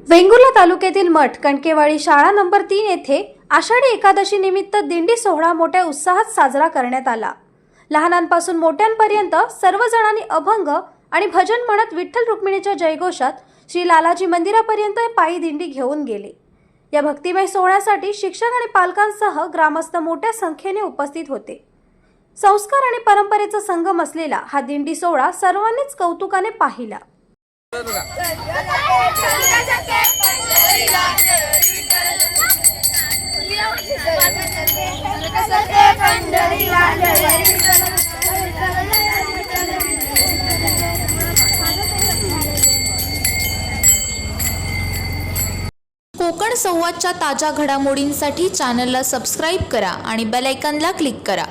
वेंगुर्ला तालुक्यातील मठ कणकेवाडी शाळा नंबर 3 येथे आषाढी एकादशी निमित्त दिंडी सोहळा मोठ्या उत्साहात साजरा करण्यात आला। लहानांपासून मोठ्यांपर्यंत सर्वजणांनी अभंग आणि भजन म्हणत विठ्ठल रुक्मिणीच्या जयघोषात श्री लालाजी मंदिरापर्यंत पायी दिंडी घेऊन गेले। या भक्तिमय सोहळ्यासाठी शिक्षक आणि पालकांसह ग्रामस्थ मोठ्या संख्येने उपस्थित होते। संस्कार आणि परंपरेचा संगम असलेला हा दिंडी सोहळा सर्वांनीच कौतुकाने पाहिला। कोकण संवादच्या ताज्या घडामोडींसाठी चॅनलला सबस्क्राइब करा आणि बेल आयकॉनला क्लिक करा।